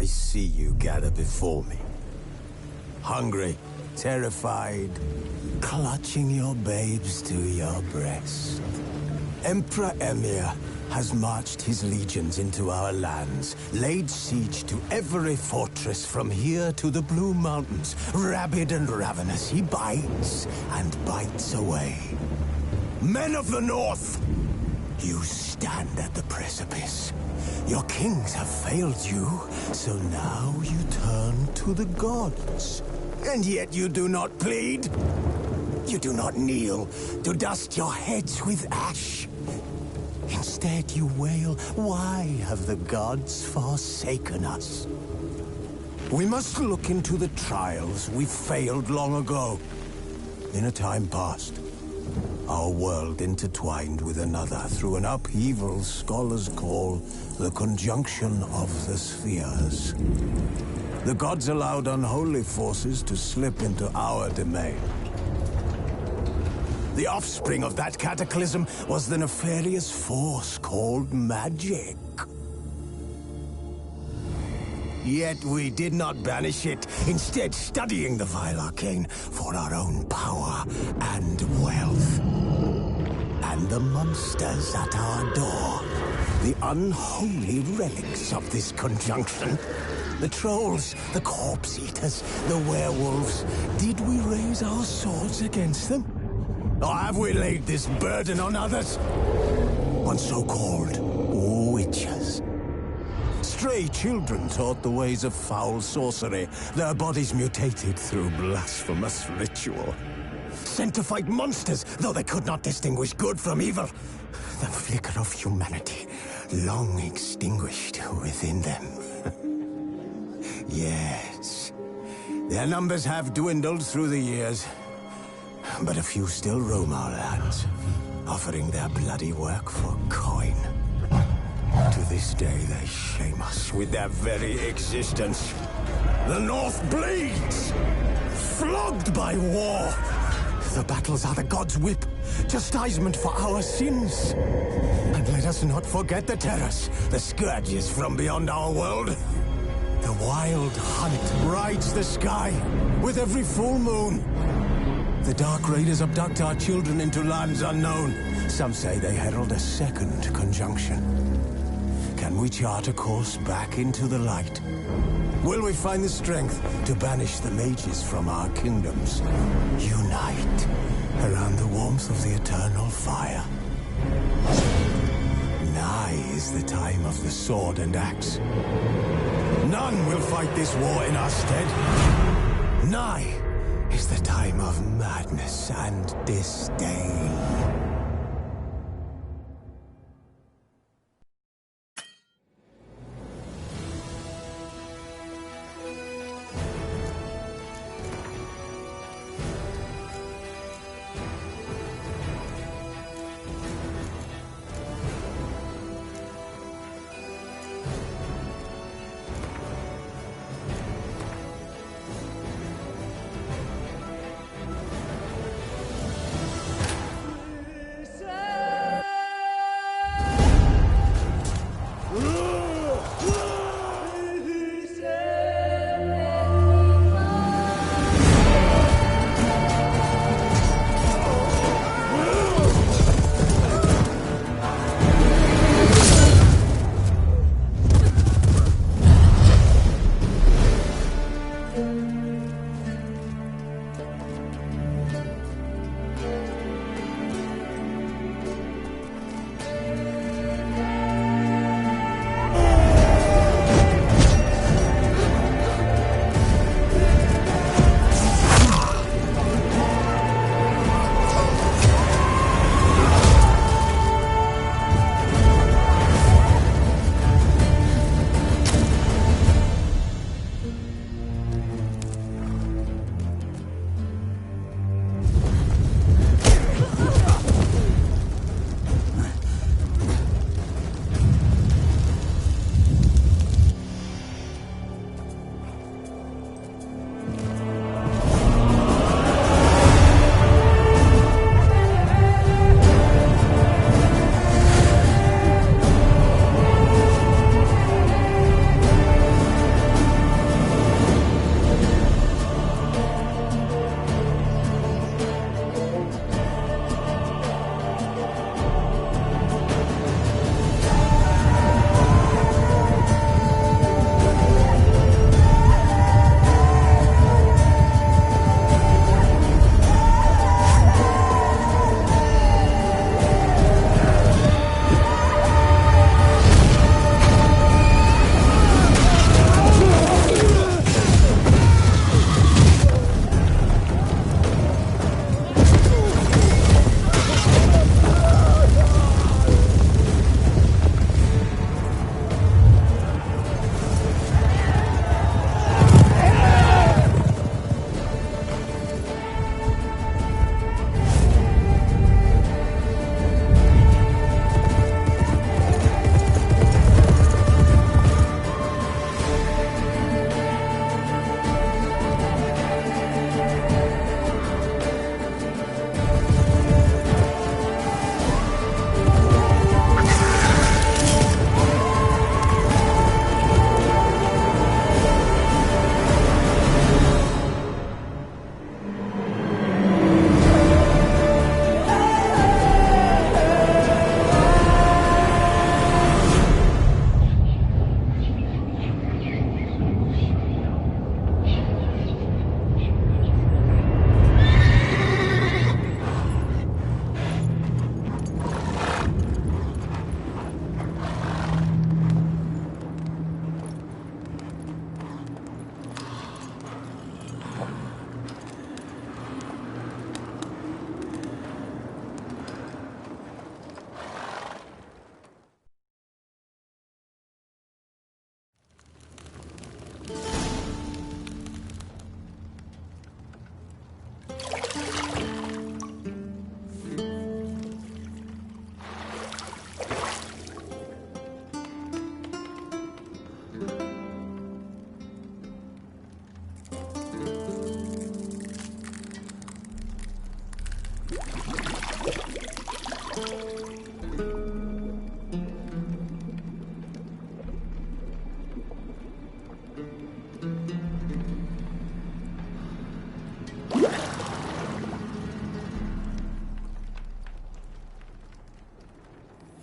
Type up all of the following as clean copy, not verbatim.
I see you gather before me. Hungry, terrified, clutching your babes to your breast. Emperor Emhyr has marched his legions into our lands, laid siege to every fortress from here to the Blue Mountains. Rabid and ravenous, he bites and bites away. Men of the North, you stand at the precipice. Your kings have failed you, so now you turn to the gods. And yet you do not plead. You do not kneel to dust your heads with ash. Instead you wail, why have the gods forsaken us? We must look into the trials we failed long ago. In a time past, our world intertwined with another through an upheaval scholars call the conjunction of the spheres. The gods allowed unholy forces to slip into our domain. The offspring of that cataclysm was the nefarious force called magic. Yet we did not banish it, instead studying the vile arcane for our own power and wealth. And the monsters at our door, the unholy relics of this conjunction. The trolls, the corpse-eaters, the werewolves. Did we raise our swords against them? Or have we laid this burden on others? On so-called witches. Stray children taught the ways of foul sorcery, their bodies mutated through blasphemous ritual. Sent to fight monsters, though they could not distinguish good from evil. The flicker of humanity, long extinguished within them. Yes, their numbers have dwindled through the years, but a few still roam our lands, offering their bloody work for coin. To this day, they shame us with their very existence. The North bleeds, flogged by war. The battles are the gods' whip, chastisement for our sins. And let us not forget the terrors, the scourges from beyond our world. The wild hunt rides the sky with every full moon. The Dark Raiders abduct our children into lands unknown. Some say they herald a second conjunction. Can we chart a course back into the light? Will we find the strength to banish the mages from our kingdoms? Unite around the warmth of the eternal fire. Nigh is the time of the sword and axe. None will fight this war in our stead. Nigh is the time of madness and disdain.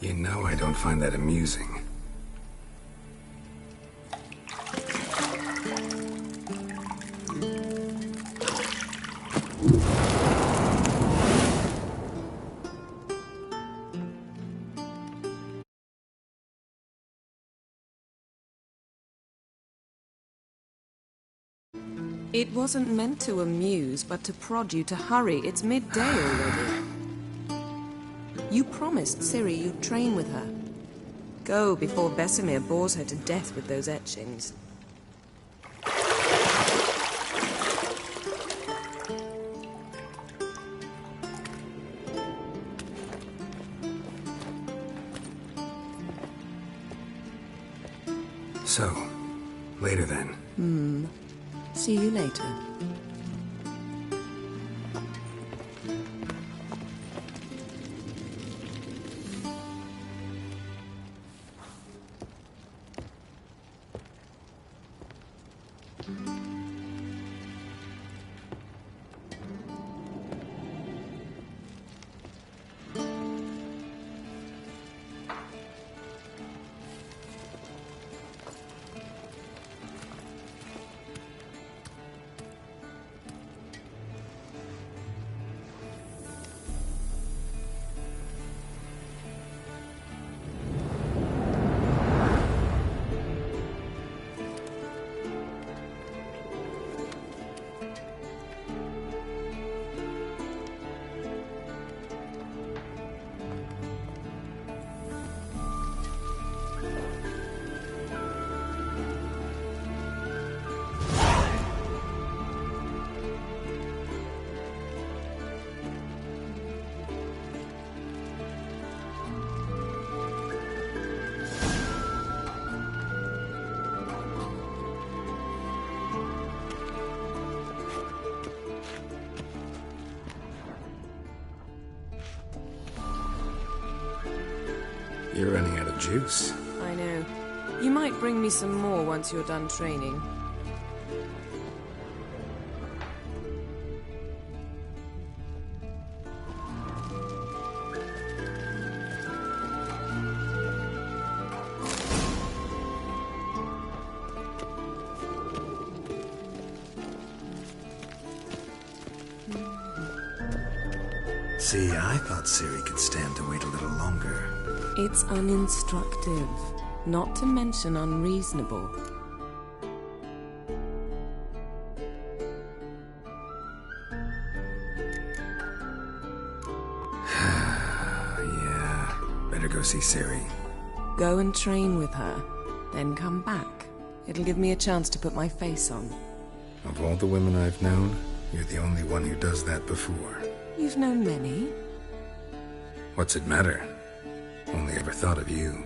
You know I don't find that amusing. It wasn't meant to amuse, but to prod you to hurry. It's midday already. You promised Ciri you'd train with her. Go before Vesemir bores her to death with those etchings. So, later then. See you later. You're running out of juice. I know. You might bring me some more once you're done training. See, I thought Ciri could stand to wait a little longer. It's uninstructive, not to mention unreasonable. Yeah, better go see Ciri. Go and train with her, then come back. It'll give me a chance to put my face on. Of all the women I've known, you're the only one who does that before. You've known many. What's it matter? Only ever thought of you.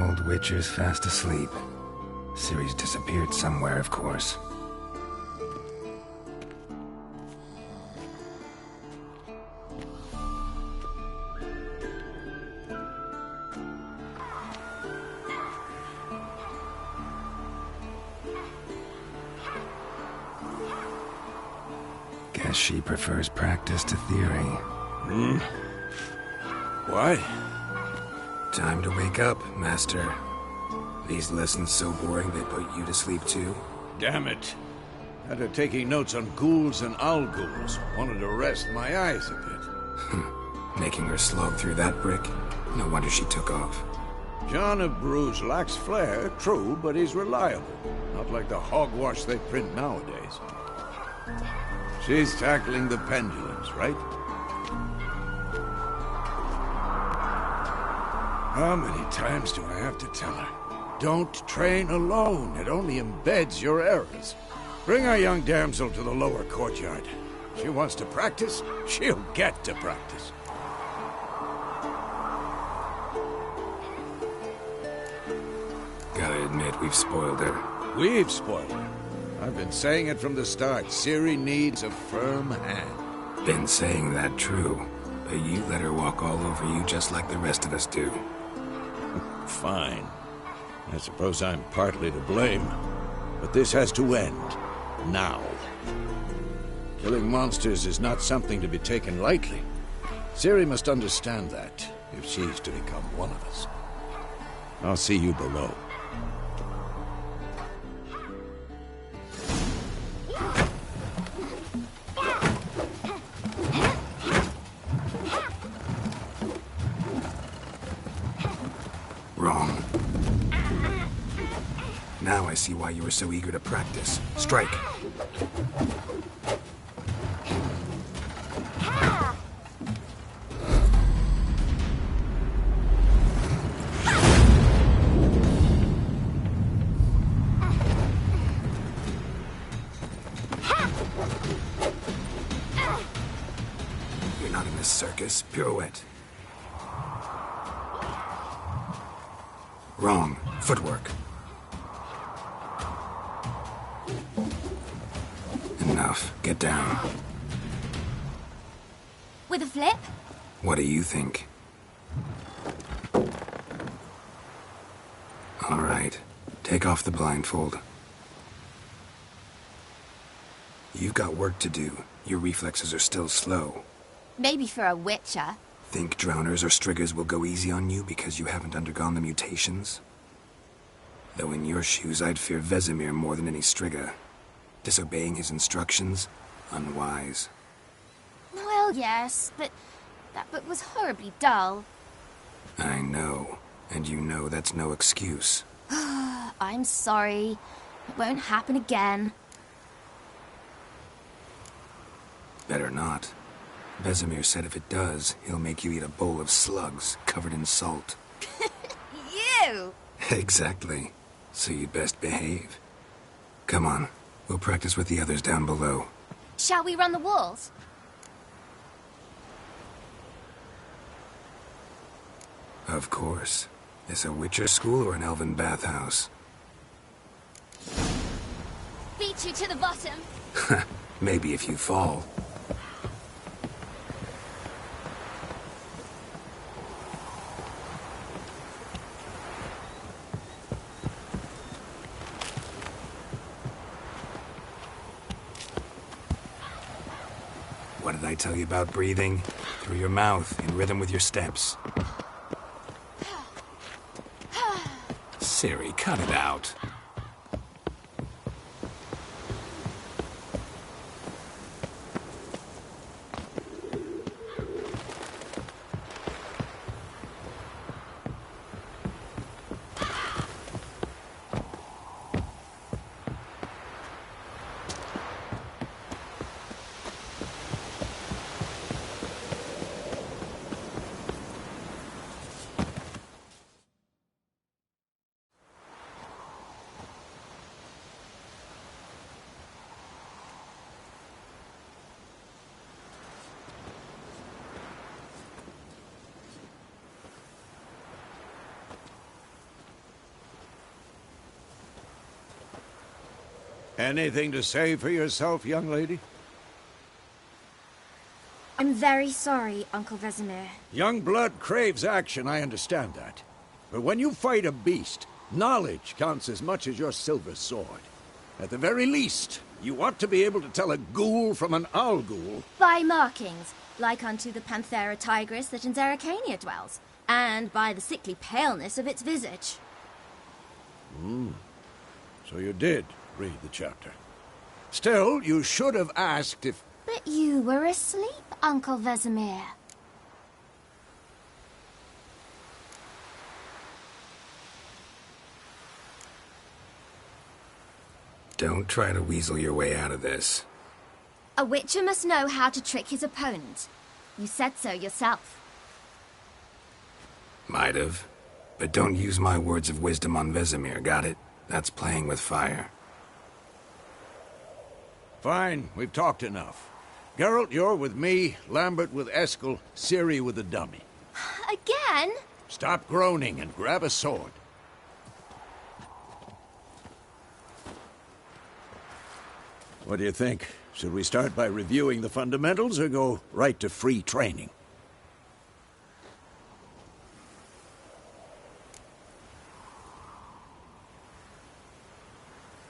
Old Witcher's fast asleep. Ciri's disappeared somewhere, of course. Guess she prefers practice to theory. What? Time to wake up, Master. These lessons so boring they put you to sleep too? Damn it. Had her taking notes on ghouls and owl-ghouls. Wanted to rest my eyes a bit. Making her slog through that brick? No wonder she took off. John of Bruges lacks flair, true, but he's reliable. Not like the hogwash they print nowadays. She's tackling the pendulums, right? How many times do I have to tell her? Don't train alone. It only embeds your errors. Bring our young damsel to the lower courtyard. She wants to practice, she'll get to practice. Gotta admit, we've spoiled her. We've spoiled her. I've been saying it from the start. Ciri needs a firm hand. Been saying that true, but you let her walk all over you just like the rest of us do. Fine. I suppose I'm partly to blame. But this has to end. Now. Killing monsters is not something to be taken lightly. Ciri must understand that, if she's to become one of us. I'll see you below. Wrong. Now I see why you were so eager to practice. Strike. You're not in this circus. Pirouette. Wrong. Footwork. Enough. Get down. With a flip? What do you think? All right. Take off the blindfold. You've got work to do. Your reflexes are still slow. Maybe for a witcher. Think drowners or striggers will go easy on you because you haven't undergone the mutations? Though in your shoes, I'd fear Vesemir more than any strigger. Disobeying his instructions? Unwise. Well, yes, but that book was horribly dull. I know. And you know that's no excuse. I'm sorry. It won't happen again. Better not. Vesemir said if it does, he'll make you eat a bowl of slugs covered in salt. You! Exactly. So you'd best behave. Come on. We'll practice with the others down below. Shall we run the walls? Of course. Is a Witcher school or an elven bathhouse? Beat you to the bottom. Maybe if you fall. What did I tell you about breathing? Through your mouth, in rhythm with your steps. Ciri, cut it out. Anything to say for yourself, young lady? I'm very sorry, Uncle Vesemir. Young blood craves action, I understand that. But when you fight a beast, knowledge counts as much as your silver sword. At the very least, you ought to be able to tell a ghoul from an owl ghoul. By markings, like unto the Panthera tigris that in Zerrikania dwells, and by the sickly paleness of its visage. So you did read the chapter. Still, you should have asked if... But you were asleep, Uncle Vesemir. Don't try to weasel your way out of this. A witcher must know how to trick his opponent. You said so yourself. Might have. But don't use my words of wisdom on Vesemir, got it? That's playing with fire. Fine, we've talked enough. Geralt, you're with me, Lambert with Eskel, Ciri with the dummy. Again? Stop groaning and grab a sword. What do you think? Should we start by reviewing the fundamentals or go right to free training?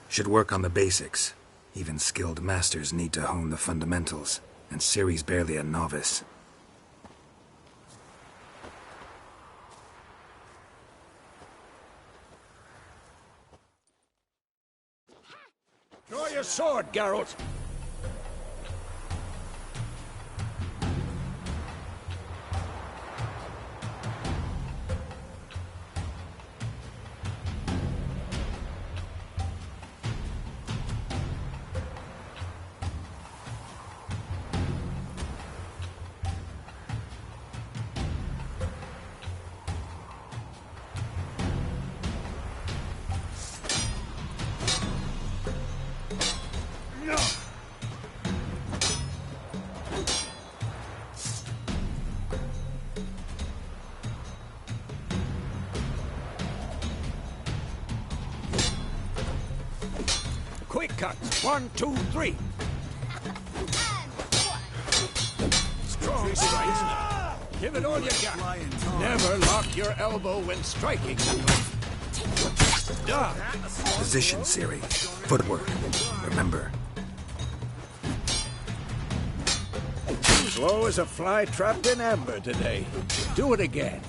Should work on the basics. Even skilled masters need to hone the fundamentals, and Ciri's barely a novice. Draw your sword, Geralt! Quick cuts. 1, 2, 3. Strong strikes. Give it all you got. Never lock your elbow when striking. Done. Position, Ciri. Footwork. Remember. Slow as a fly trapped in amber today. Do it again.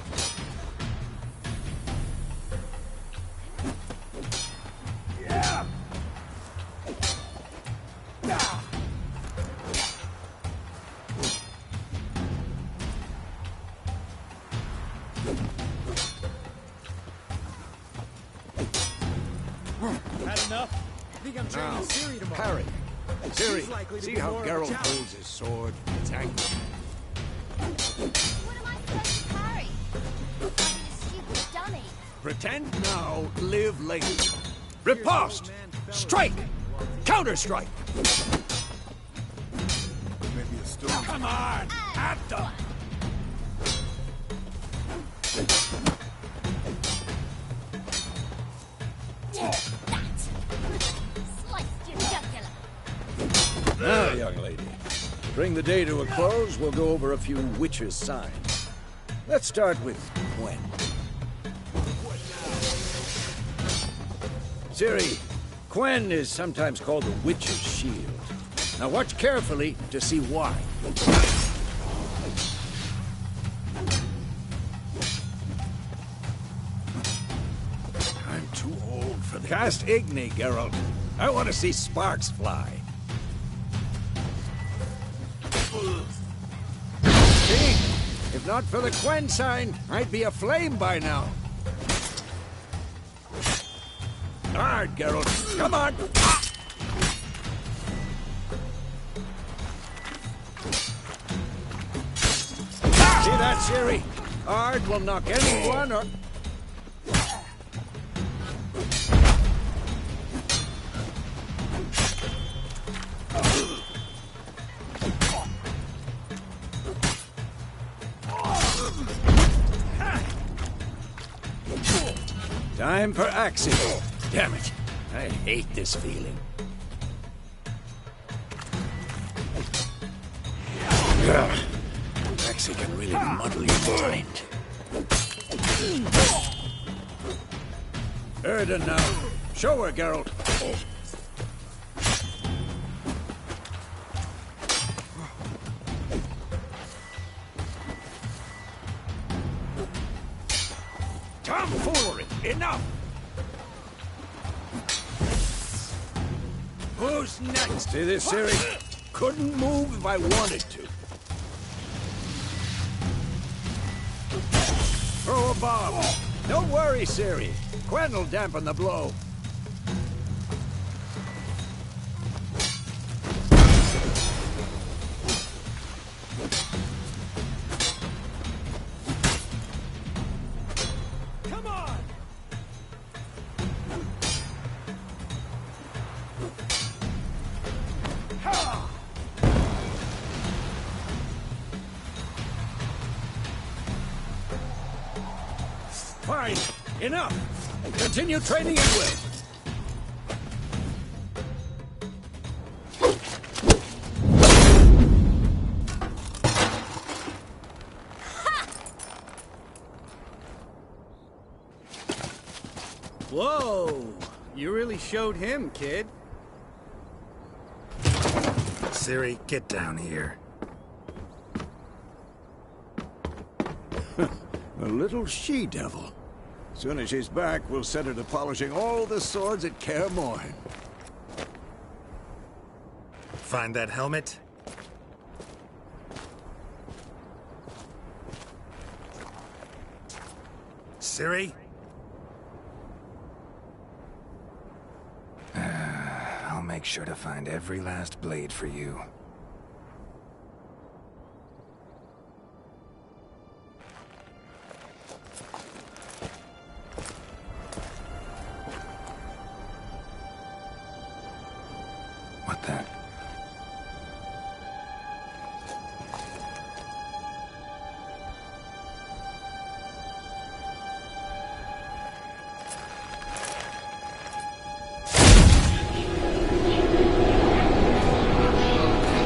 Had enough? I think I'm training Ciri tomorrow. Parry. Ciri, likely to see be how more of a Geralt challenge. holds his sword? It's angry. What am I supposed to parry? Like a stupid dummy. Pretend now, live later. Riposte! Strike! Counter-strike! Come on! At them! That! Sliced your jugular. Now, young lady, to bring the day to a close, we'll go over a few witches' signs. Let's start with Gwen. Ciri, Gwen is sometimes called the Witch's Shield. Now watch carefully to see why. I'm too old for this. Cast Igni, Geralt. I want to see sparks fly. See? If not for the Gwen sign, I'd be aflame by now. Hard, Geralt. Come on. See that, Ciri? Ard will knock anyone or... Time for axing. Damn it. I hate this feeling. Ugh. Axing can really muddle your mind. Erden now. Show her, Geralt. foolery! Enough! Who's next? See this, Ciri? Couldn't move if I wanted to. Throw a bomb. Don't worry, Ciri. Quen will dampen the blow. Come on! Ha! Fine. Enough. Continue training at will. Whoa! You really showed him, kid. Ciri, get down here. A little she-devil. Soon as she's back, we'll set her to polishing all the swords at Kaer Morhen. Find that helmet? Ciri? I'll make sure to find every last blade for you. What then?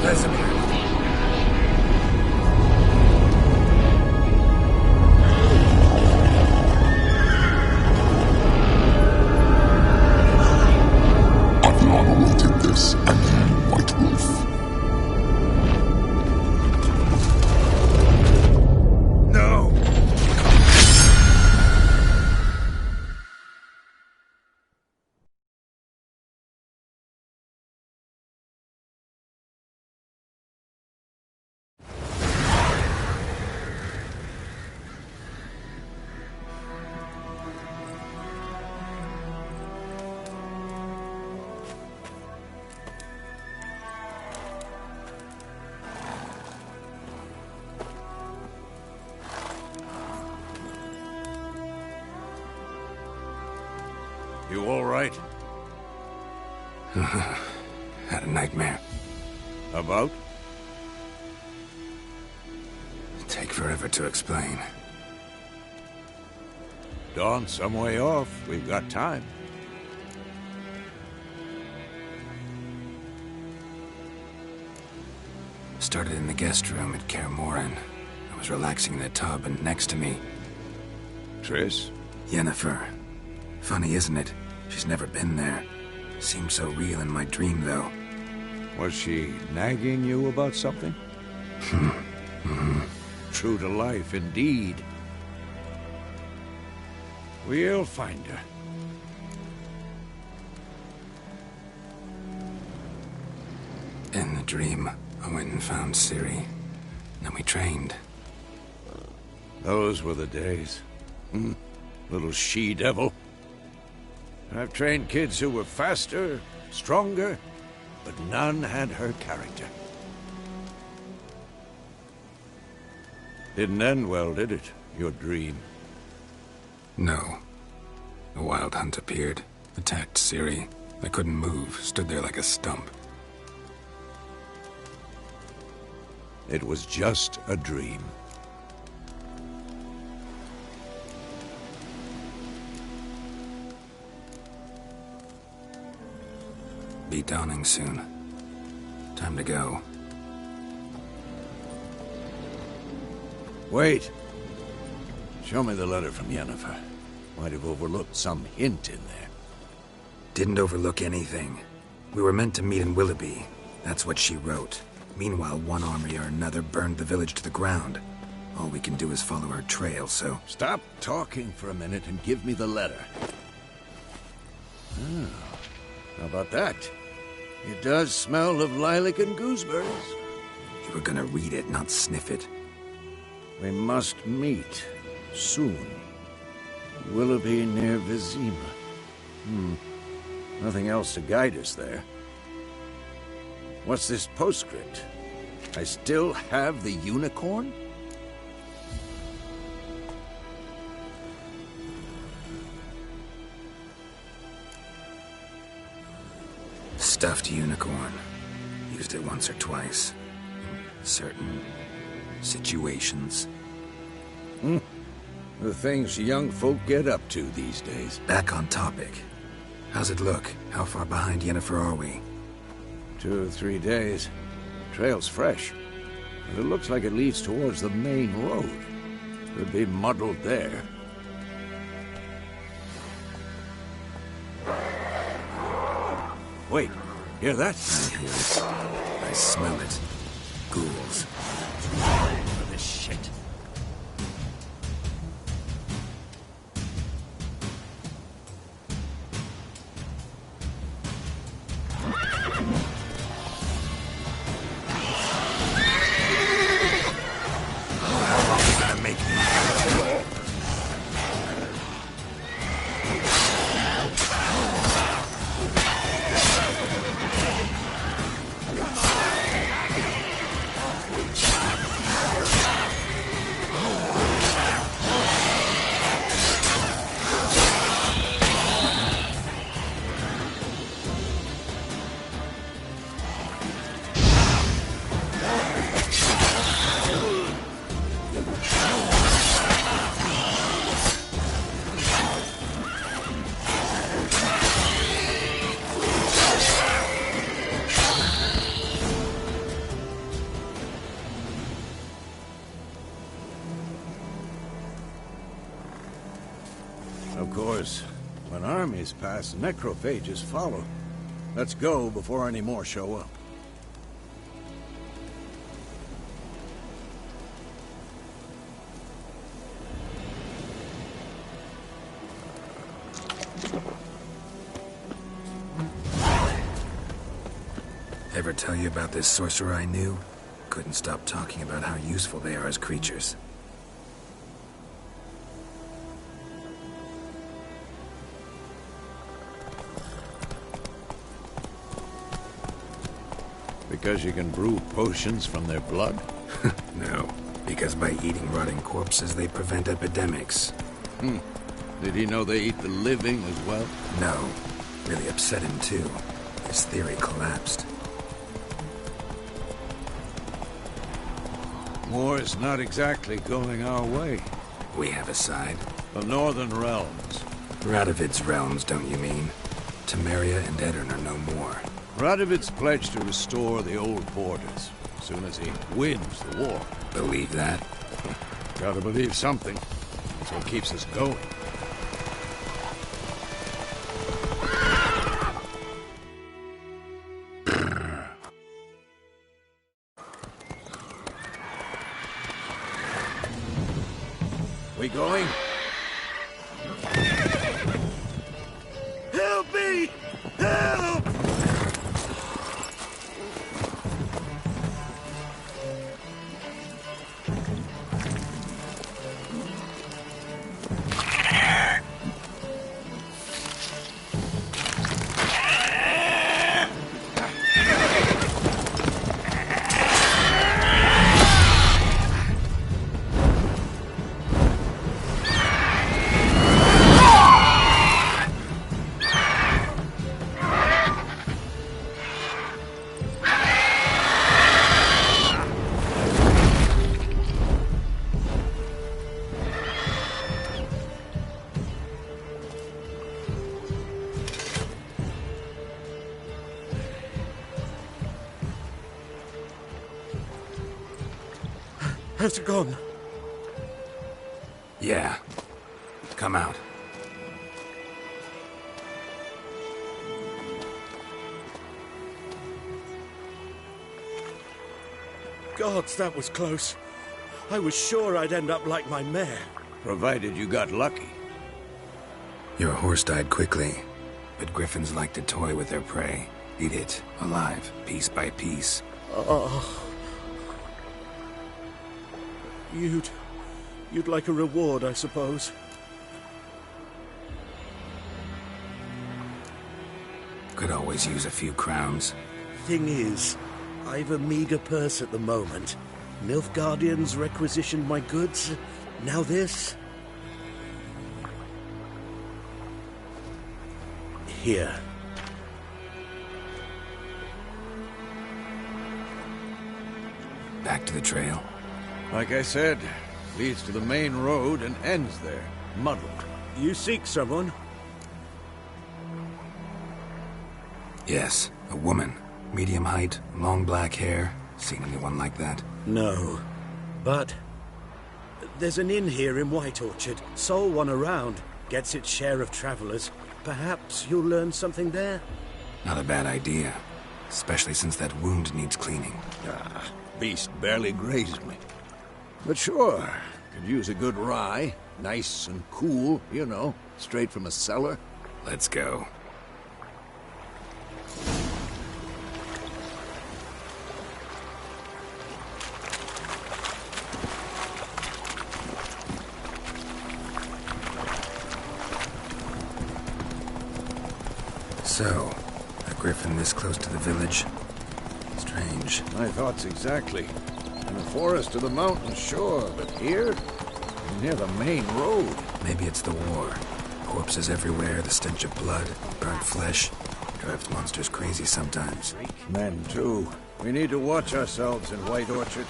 Vesemir. I've long awaited this, and you, White Wolf. No! You all right? Had a nightmare. About? Take forever to explain. Dawn's some way off. We've got time. Started in the guest room at Kaer Morhen. I was relaxing in the tub, and next to me, Triss? Yennefer. Funny, isn't it? She's never been there. Seemed so real in my dream, though. Was she nagging you about something? True to life, indeed. We'll find her. In the dream, I went and found Ciri. Then we trained. Those were the days. Little she-devil. I've trained kids who were faster, stronger, but none had her character. Didn't end well, did it? Your dream? No. A wild hunt appeared, attacked Ciri. I couldn't move, stood there like a stump. It was just a dream. Be dawning soon. Time to go. Wait. Show me the letter from Yennefer. Might have overlooked some hint in there. Didn't overlook anything. We were meant to meet in Willoughby. That's what she wrote. Meanwhile, one army or another burned the village to the ground. All we can do is follow her trail, so... Stop talking for a minute and give me the letter. Oh, how about that? It does smell of lilac and gooseberries. You were gonna read it, not sniff it. We must meet soon. Willoughby near Vizima. Nothing else to guide us there. What's this postscript? I still have the unicorn? Stuffed unicorn. Used it once or twice. Certain situations. The things young folk get up to these days. Back on topic. How's it look? How far behind Yennefer are we? 2 or 3 days. Trail's fresh. But it looks like it leads towards the main road. Could be muddled there. Wait, hear that? I hear it. I smell it. Ghouls. For this shit. Of course, when armies pass, necrophages follow. Let's go before any more show up. Ever tell you about this sorcerer I knew? Couldn't stop talking about how useful they are as creatures. Because you can brew potions from their blood? No, because by eating rotting corpses, they prevent epidemics. Did he know they eat the living as well? No, really upset him too. His theory collapsed. War is not exactly going our way. We have a side. The Northern Realms. Radovid's realms, don't you mean? Temeria and Edirn are no more. Radovid's pledged to restore the old borders as soon as he wins the war. Believe that? Gotta believe something. That's what keeps us going. We going? Help me! Help! How's it gone? Yeah. Come out. Gods, that was close. I was sure I'd end up like my mare. Provided you got lucky. Your horse died quickly, but griffins like to toy with their prey. Eat it, alive, piece by piece. Oh. You'd like a reward, I suppose. Could always use a few crowns. Thing is, I've a meager purse at the moment. Nilfgaardians requisitioned my goods. Now this. Here. Back to the trail. Like I said, leads to the main road and ends there, muddled. You seek someone? Yes, a woman. Medium height, long black hair. Seen anyone like that? No. But there's an inn here in White Orchard. Sole one around. Gets its share of travelers. Perhaps you'll learn something there? Not a bad idea. Especially since that wound needs cleaning. Beast barely grazed me. But sure, could use a good rye. Nice and cool, you know, straight from a cellar. Let's go. So, a griffin this close to the village? Strange. My thoughts exactly. In the forest or the mountain, sure, but here? Near the main road. Maybe it's the war. Corpses everywhere, the stench of blood, burnt flesh. Drives monsters crazy sometimes. Men, too. We need to watch ourselves in White Orchard.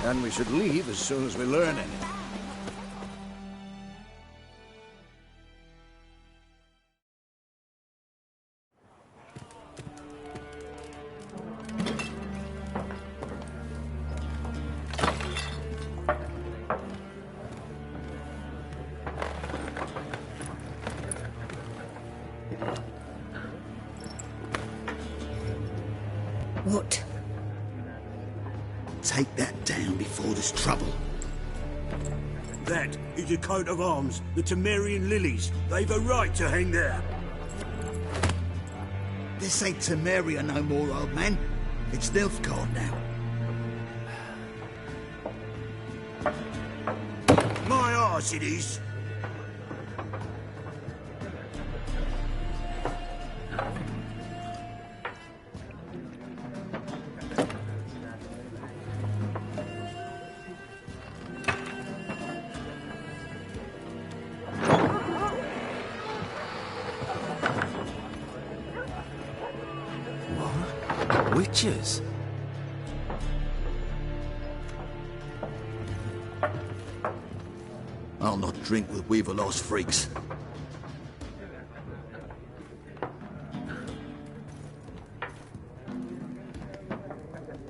And we should leave as soon as we learn anything. What? Take that down before there's trouble. That is a coat of arms, the Temerian lilies. They've a right to hang there. This ain't Temeria no more, old man. It's Nilfgaard now. My arse it is. Witches? I'll not drink with Weaverlost freaks.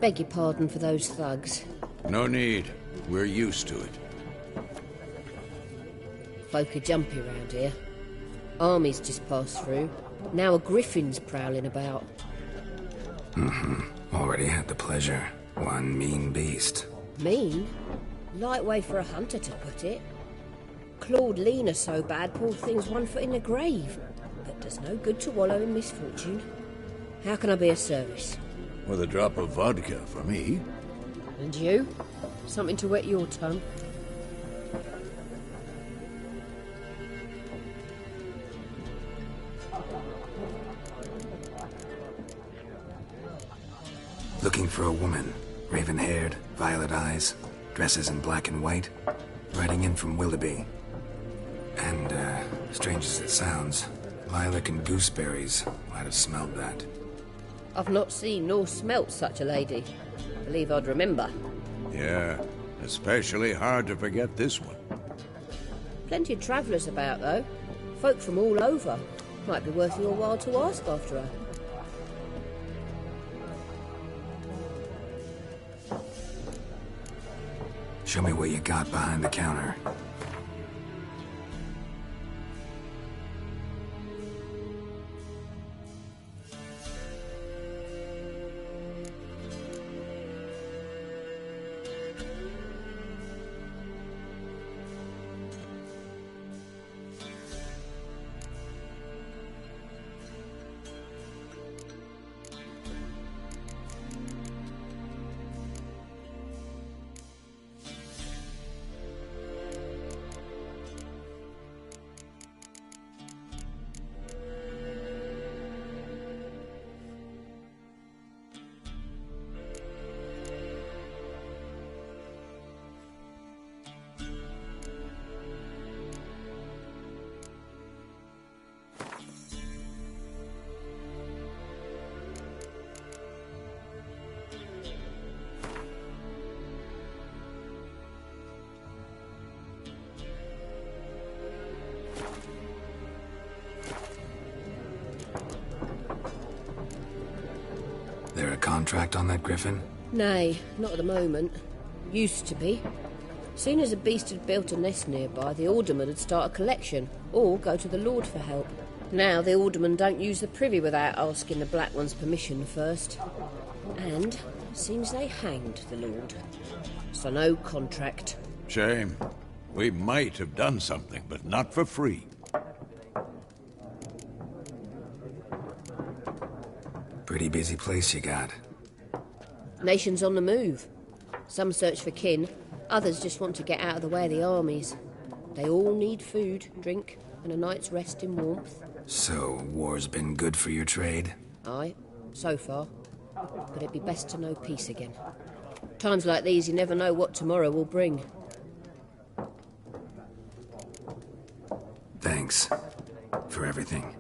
Beg your pardon for those thugs. No need. We're used to it. Folk are jumpy round here. Armies just passed through. Now a griffin's prowling about. Already had the pleasure. One mean beast. Mean? Light way for a hunter to put it. Clawed Lena so bad, poor thing's 1 foot in the grave. But does no good to wallow in misfortune. How can I be of service? With a drop of vodka for me. And you? Something to wet your tongue? Looking for a woman. Raven-haired, violet eyes, dresses in black and white. Riding in from Willoughby. And, strange as it sounds, lilac and gooseberries might have smelled that. I've not seen nor smelt such a lady. Believe I'd remember. Yeah, especially hard to forget this one. Plenty of travellers about, though. Folk from all over. Might be worth your while to ask after her. Show me what you got behind the counter. contract on that griffin? Nay, not at the moment. Used to be. Soon as a beast had built a nest nearby, the alderman would start a collection, or go to the Lord for help. Now the alderman don't use the privy without asking the Black One's permission first. And seems they hanged the Lord. So no contract. Shame. We might have done something, but not for free. Pretty busy place you got. Nations on the move. Some search for kin, others just want to get out of the way of the armies. They all need food, drink, and a night's rest in warmth. So, war's been good for your trade? Aye, so far. But it'd be best to know peace again. Times like these, you never know what tomorrow will bring. Thanks for everything.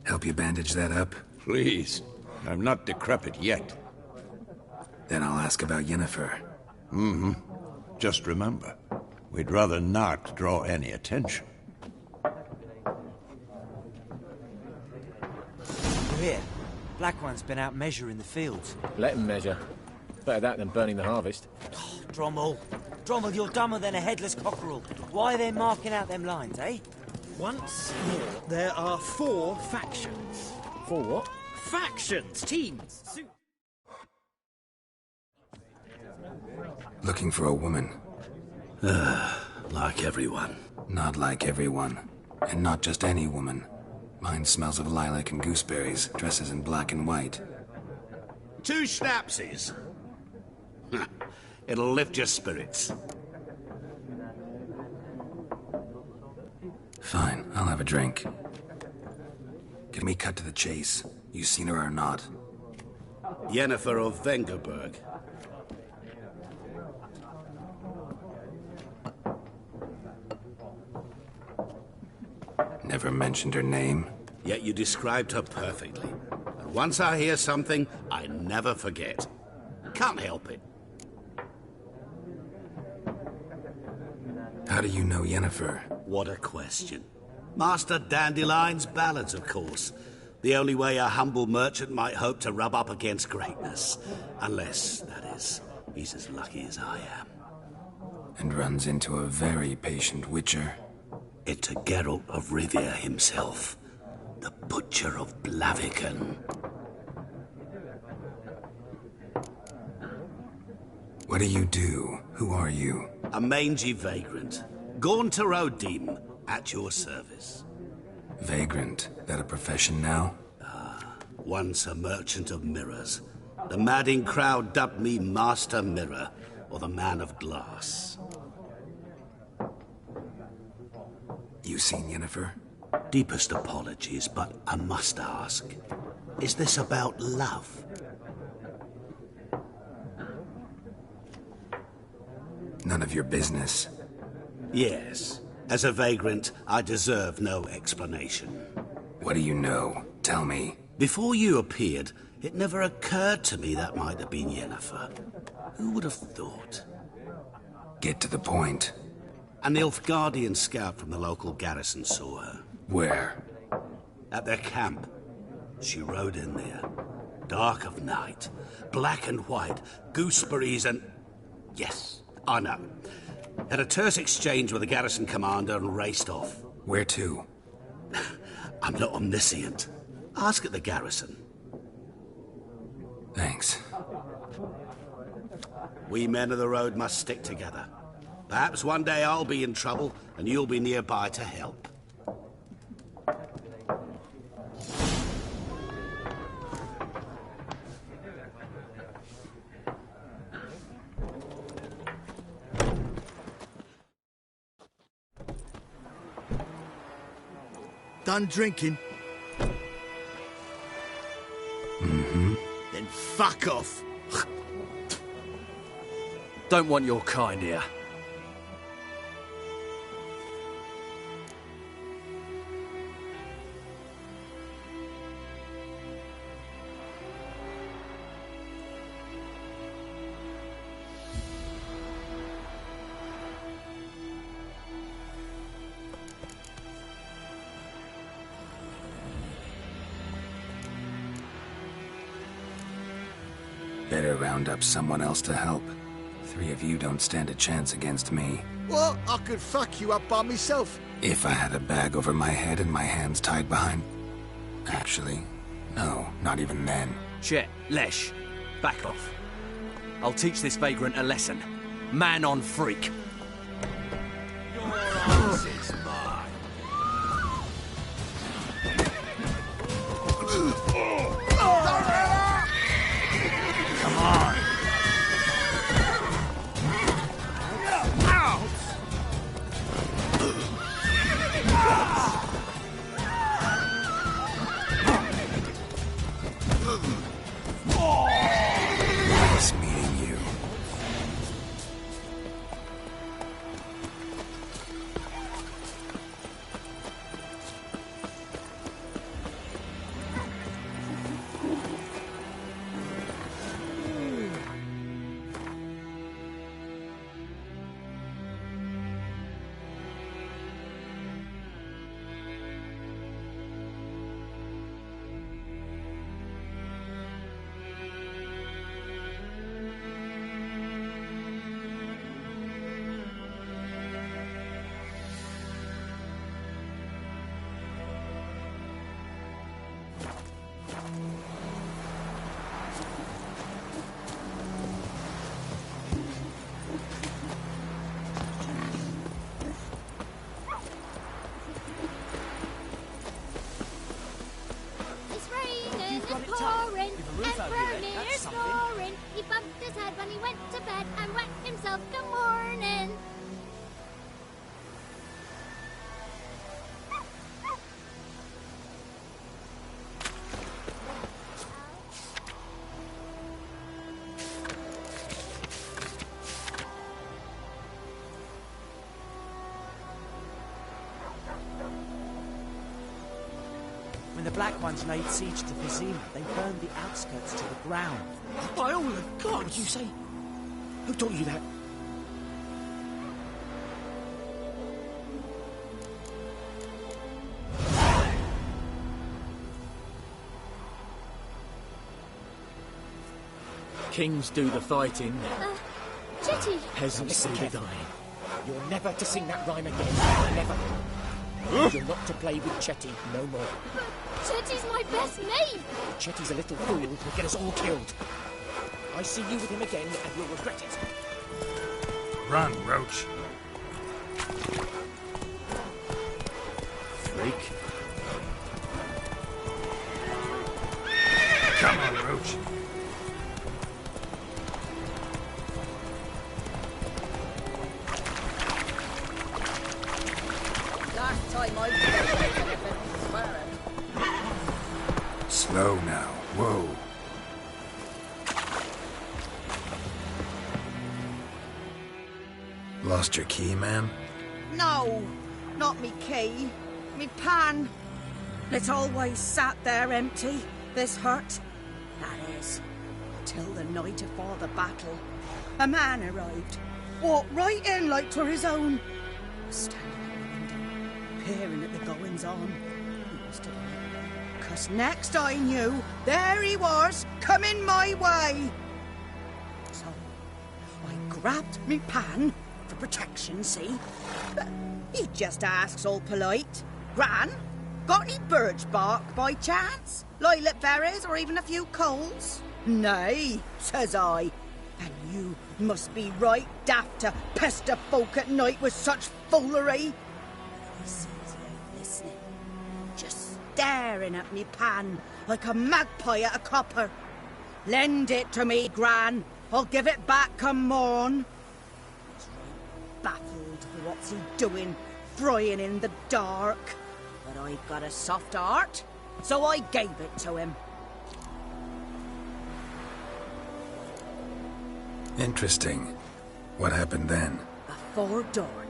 Help you bandage that up? Please. I'm not decrepit yet. Then I'll ask about Yennefer. Mm-hmm. Just remember, we'd rather not draw any attention. Here. Black One's been out measuring the fields. Let him measure. Better that than burning the harvest. Oh, Drommel. Drommel, you're dumber than a headless cockerel. Why are they marking out them lines, eh? Once more, there are 4 factions. 4 what? Factions! Teams! Looking for a woman. Like everyone. Not like everyone. And not just any woman. Mine smells of lilac and gooseberries, dresses in black and white. 2 schnapsies. It'll lift your spirits. Fine, I'll have a drink. Can we cut to the chase? You seen her or not? Yennefer of Vengerberg. Never mentioned her name. Yet you described her perfectly. And once I hear something, I never forget. Can't help it. How do you know Yennefer? What a question. Master Dandelion's ballads, of course. The only way a humble merchant might hope to rub up against greatness. Unless, that is, he's as lucky as I am. And runs into a very patient witcher. It's a Geralt of Rivia himself. The Butcher of Blaviken. What do you do? Who are you? A mangy vagrant. Gaunter O'Dim, at your service. Vagrant? That a profession now? Once a merchant of mirrors. The madding crowd dubbed me Master Mirror, or the Man of Glass. You seen Yennefer? Deepest apologies, but I must ask. Is this about love? None of your business. Yes. As a vagrant, I deserve no explanation. What do you know? Tell me. Before you appeared, it never occurred to me that might have been Yennefer. Who would have thought? Get to the point. A Nilfgaardian scout from the local garrison saw her. Where? At their camp. She rode in there. Dark of night. Black and white. Gooseberries and... Yes, I know. Had a terse exchange with the garrison commander and raced off. Where to? I'm not omniscient. Ask at the garrison. Thanks. We men of the road must stick together. Perhaps one day I'll be in trouble and you'll be nearby to help. Done drinking? Mm-hmm. Then fuck off. Don't want your kind here. Better round up someone else to help. 3 of you don't stand a chance against me. What? I could fuck you up by myself. If I had a bag over my head and my hands tied behind... Actually, no, not even then. Chet, Lesh, back off. I'll teach this vagrant a lesson. Man on freak. Your arse is mine. Come on! Nice meeting you. He bumped his head when he went to bed and wet himself till morning. When the Black Ones laid siege to Vizima, they burned the outskirts to the ground. By all of God, what you say? Who taught you that? Kings do the fighting. Chetty! Peasants do the dying. You're never to sing that rhyme again. Never. You're not to play with Chetty no more. But Chetty's my best mate! Chetty's a little fool who'll get us all killed. I see you with him again and you'll regret it. Run, Roach. Freak. Come on, Roach. Last time I Slow now. Whoa. Lost your key, man? No, not me key. Me pan. It always sat there empty, this hut. That is, till the night afore the battle. A man arrived. Walked right in like 'twere his own. Standing at the window, peering at the goings-on. He must have known. 'Cause next I knew, there he was, coming my way. So, I grabbed me pan, for protection, see? But he just asks all polite, Gran, got any birch bark by chance? Lilac berries or even a few coals? Nay, says I. And you must be right daft to pester folk at night with such foolery. He sees you ain't listening, just staring at me pan like a magpie at a copper. Lend it to me, Gran. I'll give it back come morn. He's right baffled for what's he doing, frying in the dark. But I got a soft heart, so I gave it to him. Interesting. What hafpened then? Afore dawn,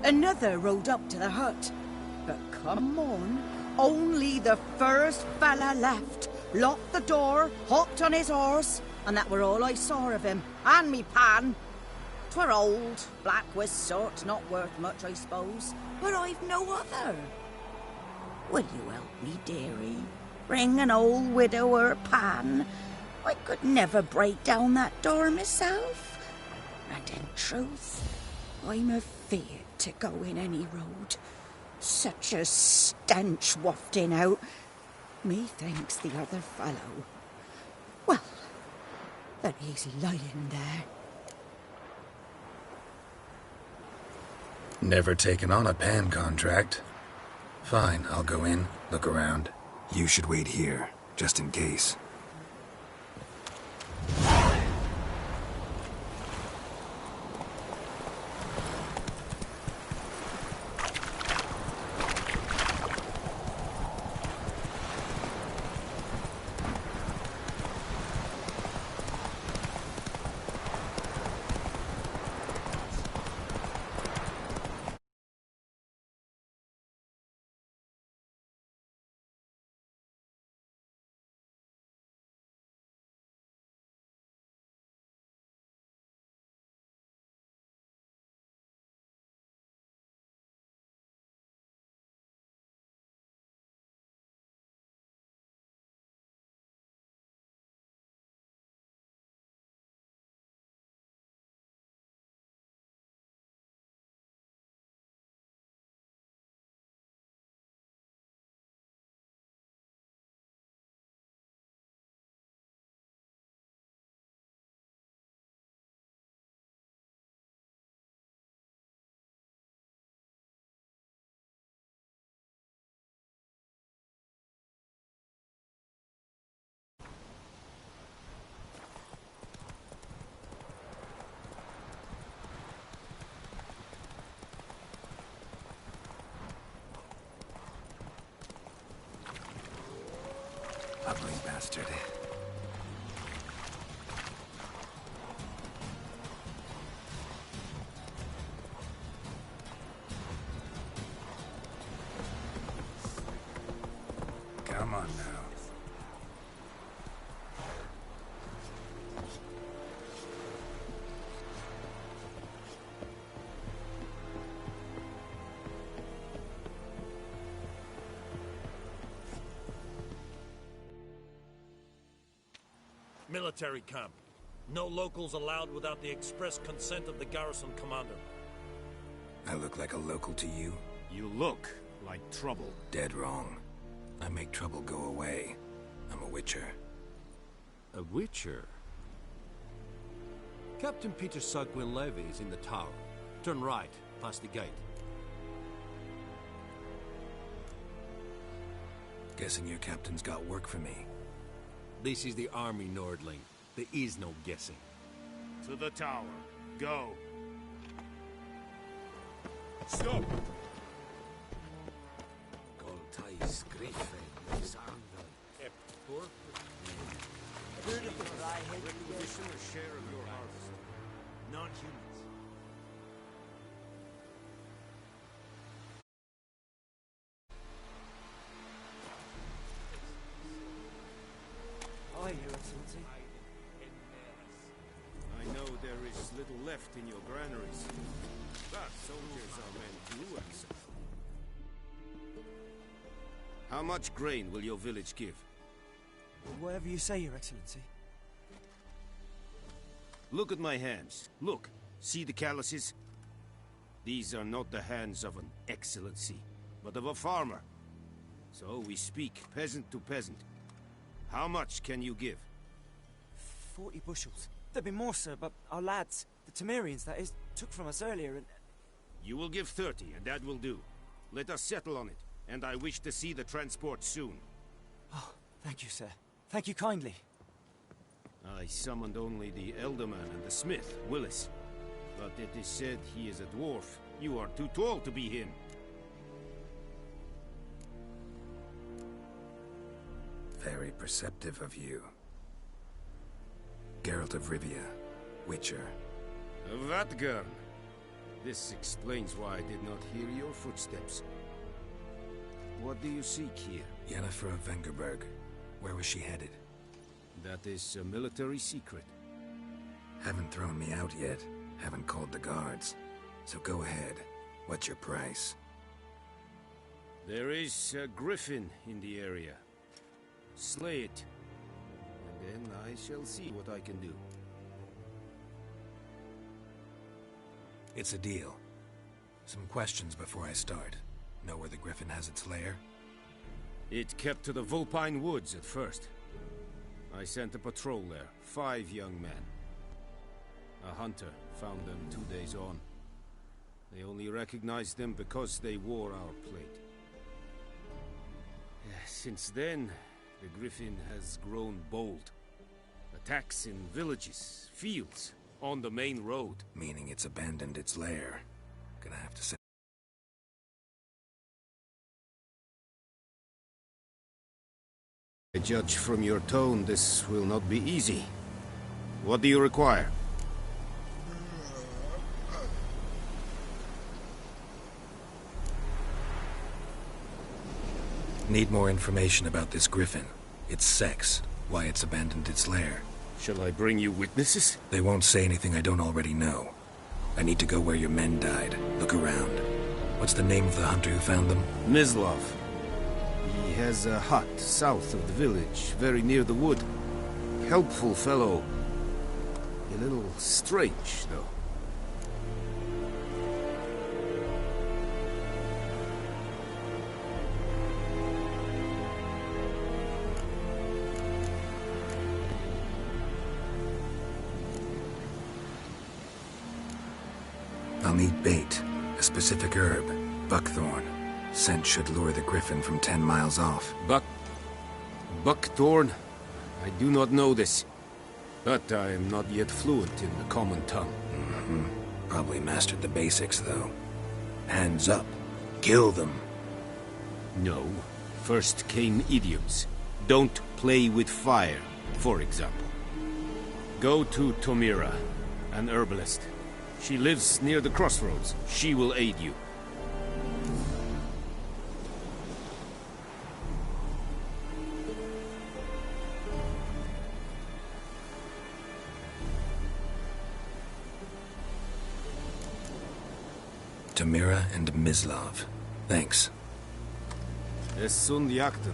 another rode up to the hut. But come on, only the first fella left. Locked the door, hopped on his horse, and that were all I saw of him. And me pan. 'Twere old, black with sort, not worth much, I suppose. But I've no other. Will you help me, dearie? Bring an old widower pan. I could never break down that door myself. And in truth, I'm afeard to go in any road. Such a stench wafting out. Methinks the other fellow. Well, that he's lying there. Never taken on a pan contract. Fine, I'll go in, look around. You should wait here, just in case. Ugly bastard. Come on now. Military camp. No locals allowed without the express consent of the garrison commander. I look like a local to you? You look like trouble. Dead wrong. I make trouble go away. I'm a witcher. A witcher? Captain Peter Sugwin Levy is in the tower. Turn right, past the gate. Guessing your captain's got work for me. This is the army, Nordling. There is no guessing. To the tower. Go. Stop! Requisition a share of your harvest. Non-humans. Aye, Your Excellency. I know there is little left in your granaries. But soldiers are meant to exile. How much grain will your village give? Whatever you say, Your Excellency. Look at my hands. Look. See the calluses? These are not the hands of an excellency, but of a farmer. So we speak peasant to peasant. How much can you give? 40 bushels. There'd be more, sir, but our lads, the Temerians, that is, took from us earlier and... You will give 30, and that will do. Let us settle on it, and I wish to see the transport soon. Oh, thank you, sir. Thank you kindly. I summoned only the Elderman and the smith, Willis. But it is said he is a dwarf. You are too tall to be him. Very perceptive of you. Geralt of Rivia, Witcher. Vatgern. This explains why I did not hear your footsteps. What do you seek here? Yennefer of Vengerberg. Where was she headed? That is a military secret. Haven't thrown me out yet. Haven't called the guards. So go ahead. What's your price? There is a griffin in the area. Slay it, Then I shall see what I can do. It's a deal. Some questions before I start. Know where the Griffin has its lair? It kept to the Vulpine Woods at first. I sent a patrol there, 5 young men. A hunter found them 2 days on. They only recognized them because they wore our plate. Since then, the Griffin has grown bold. Attacks in villages, fields, on the main road. Meaning it's abandoned its lair. Gonna have to send... I judge from your tone this will not be easy. What do you require? Need more information about this Griffin. Its sex, why it's abandoned its lair. Shall I bring you witnesses? They won't say anything I don't already know. I need to go where your men died. Look around. What's the name of the hunter who found them? Mislav. He has a hut south of the village, very near the wood. Helpful fellow. A little strange, though. I'll need bait, a specific herb, buckthorn. Scent should lure the Griffin from 10 miles off. Buckthorn? I do not know this. But I am not yet fluent in the common tongue. Probably mastered the basics, though. Hands up. Kill them. No. First came idioms. Don't play with fire, for example. Go to Tomira, an herbalist. She lives near the crossroads. She will aid you. Tomira and Mislav. Thanks. Es sunt jakten.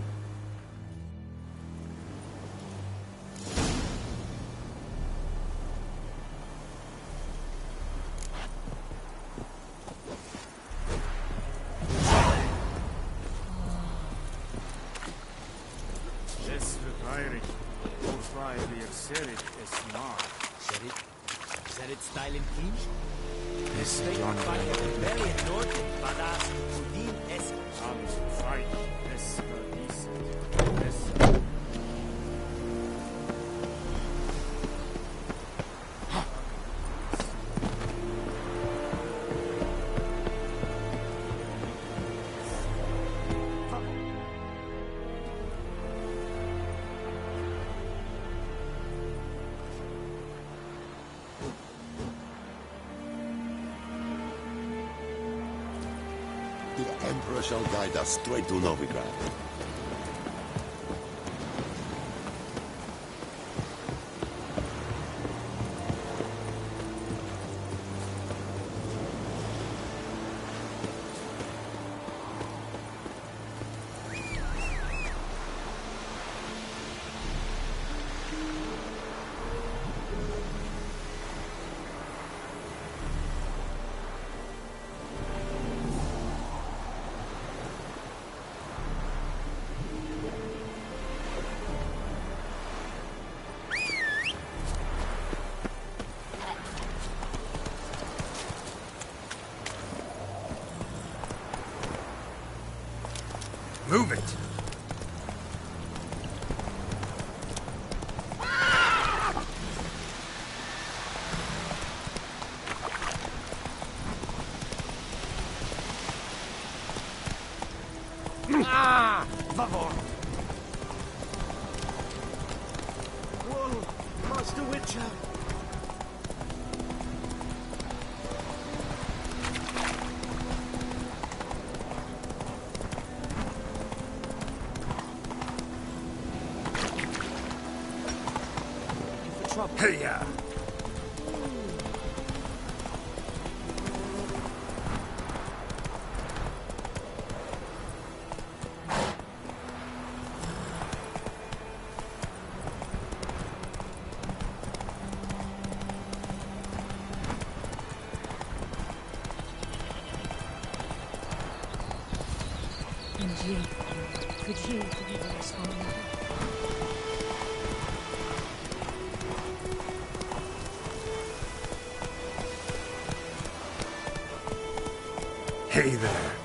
The Emperor shall guide us straight to Novigrad. Move it! Ah! Favor! Whoa! Master Witcher! Hey, yeah. could heal grievous harmony. Hey there.